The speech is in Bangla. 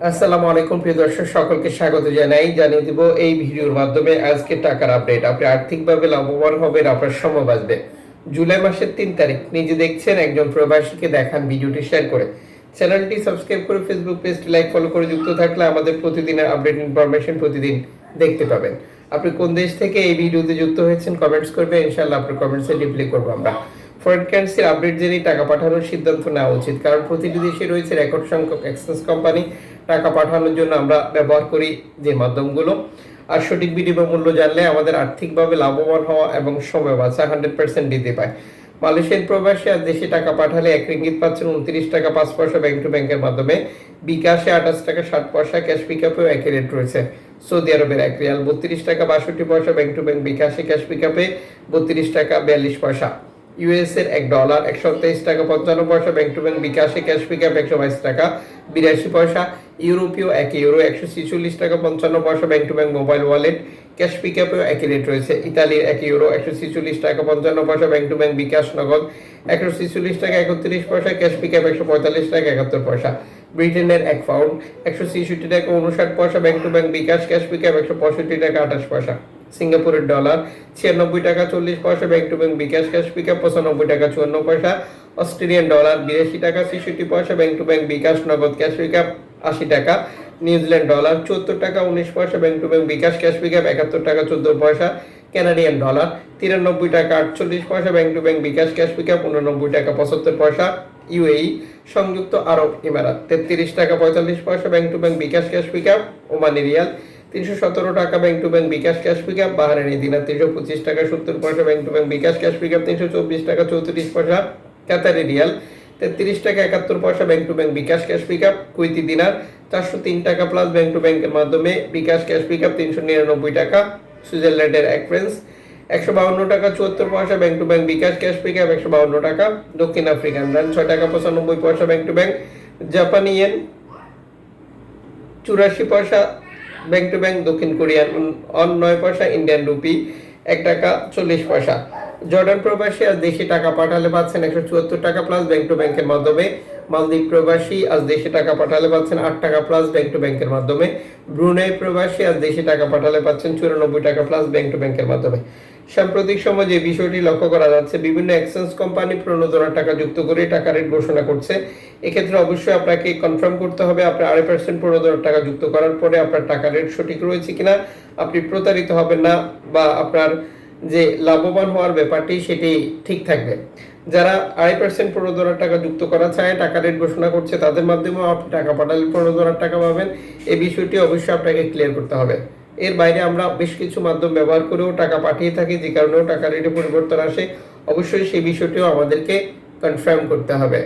আসসালামু আলাইকুম প্রিয় দর্শক, সকলকে স্বাগত জানিয়ে দিব এই ভিডিওর মাধ্যমে আজকে টাকার আপডেট। আপনি আর্থিকভাবে লাভবান হবেন, আপনার সময় বাঁচবে। জুলাই মাসের 3 তারিখ নিজে দেখছেন, একজন প্রবাসীকে দেখান। ভিডিওটি শেয়ার করে চ্যানেলটি সাবস্ক্রাইব করে ফেসবুক পেজটি লাইক ফলো করে যুক্ত থাকলে আমাদের প্রতিদিনের আপডেট ইনফরমেশন প্রতিদিন দেখতে পাবেন। আপনি কোন দেশ থেকে এই ভিডিওতে যুক্ত হয়েছেন কমেন্টস করবেন, ইনশাআল্লাহ আপনার কমেন্টসে রিপ্লাই করব আমরা। ফরেন কারেন্সির আপডেট জেনে টাকা পাঠানোর সিদ্ধান্ত নেওয়া উচিত, কারণ প্রতিটি দেশে রয়েছে রেকর্ড সংখ্যক এক্সচেঞ্জ কোম্পানি। টাকা পাঠানোর জন্য আমরা ব্যবহার করি যে মাধ্যমগুলো, আর সঠিক বিনিময় মূল্য জানলে আমাদের আর্থিকভাবে লাভবান হওয়া এবং সময় বাঁচা 100% বৃদ্ধি পায়। মালয়েশিয়ান প্রবাসী আজ দেশে টাকা পাঠালে 1 রিঙ্গিত পাচ্ছেন 29 টাকা 5 পয়সা ব্যাংক টু ব্যাংকের মাধ্যমে। বিকাশে 28 টাকা 60 পয়সা, ক্যাশ পিকআপেও একই রেট রয়েছে। সৌদি আরবের 1 রিয়াল 32 টাকা 62 পয়সা ব্যাংক টু ব্যাংক, বিকাশে ক্যাশ পিকআপে 32 টাকা 42 পয়সা। ইউএস এর $1 127 টাকা 55 পয়সা ব্যাংক টু ব্যাংক, বিকাশে ক্যাশ পিকআপ 122 টাকা 82 পয়সা। ইউরোপীয় 1 euro 146 taka 55 paisa bank to bank mobile wallet, cash পিকআপেও একই রেট রয়েছে। ইতালির 1 euro 146 taka 55 paisa bank to bank, বিকাশ নগদ 146 টাকা 31 পয়সা, ক্যাশ পিকআপ 145 টাকা 71 পয়সা। ব্রিটেনের 1 পাউন্ড 166 টাকা 59 পয়সা bank to bank, bKash cash pickup 165 টাকা 28 পয়সা। সিঙ্গাপুরের ডলার 96 টাকা 40 পয়সা bank to bank, bKash cash pickup 95 টাকা 54 পয়সা। অস্ট্রেলিয়ান ডলার 82 টাকা 66 পয়সা ব্যাংক টু ব্যাংক, বিকাশ নগদ ক্যাশ পিকআপ 80 টাকা। নিউজিল্যান্ড ডলার 74 টাকা 19 পয়সা bank to bank, bKash cash pickup 71 টাকা 14 পয়সা। কানাডিয়ান ডলার 93 টাকা 48 পয়সা bank to bank, bKash cash pickup 89 টাকা 75 পয়সা। ইউএই সংযুক্ত আরব ইমারাত 33 taka 45 paisa bank to bank, bKash cash pickup. Omani rial 317 taka bank to bank, bKash cash pickup. Bahraini dinar 325 taka 70 paisa bank to bank, bKash cash pickup 324 taka 34 পয়সা। Qatari Real 33 taka 71 paisa bank to bank, bKash cash pickup. Kuwaiti dinar 403 taka plus bank to ব্যাংকের মাধ্যমে, বিকাশ ক্যাশ পিকআপ 399 টাকা। সুইজারল্যান্ডের 1 ফ্রান্স 152 টাকা 74 পয়সা bank to bank, bKash cash pickup 152 টাকা। দক্ষিণ আফ্রিকান রান 6 টাকা 95 পয়সা ব্যাংক টু ব্যাংক। জাপানি ইয়েন 84 পয়সা ব্যাংক টু ব্যাংক। দক্ষিণ কোরিয়ান 9 পয়সা। ইন্ডিয়ান রুপি 1 টাকা 40 পয়সা। জর্ডান প্রবাসী আজ দেশে টাকা পাঠালে পাচ্ছেন 174 টাকা প্লাস ব্যাংক টু ব্যাংকের মাধ্যমে। মালদ্বীপ প্রবাসী আজ দেশে টাকা পাঠালে পাচ্ছেন 8 টাকা প্লাস ব্যাংক টু ব্যাংকের মাধ্যমে। ব্রুনাই প্রবাসী আজ দেশে টাকা পাঠালে পাচ্ছেন 94 টাকা প্লাস ব্যাংক টু ব্যাংকের মাধ্যমে। সাম্প্রতিক সময়ে যে বিষয়টি লক্ষ্য করা যাচ্ছে, বিভিন্ন এক্সচেঞ্জ কোম্পানি প্রণোদনার টাকা যুক্ত করে টাকা রেট ঘোষণা করছে। এক্ষেত্রে অবশ্যই আপনাকে কনফার্ম করতে হবে আপনার 2.5% প্রণোদনার টাকা যুক্ত করার পরে আপনার টাকা রেট সঠিক রয়েছে কিনা, আপনি প্রতারিত হবেন না, বা আপনার যে লাভবান হওয়ার ব্যাপারটি সেটি ঠিক থাকবে। যারা 2.5% প্রণোদনার টাকা যুক্ত করা চায়, টাকা রেট ঘোষণা করছে, তাদের মাধ্যমেও আপনি টাকা পাঠালে প্রণোদনার টাকা পাবেন। এই বিষয়টি অবশ্যই আপনাকে ক্লিয়ার করতে হবে। এর বাইরে আমরা বেশ কিছু মাধ্যম ব্যবহার করেও টাকা পাঠিয়ে থাকি, যে কারণেও টাকা রেটে পরিবর্তন আসে। অবশ্যই সেই বিষয়টিও আমাদেরকে কনফার্ম করতে হবে।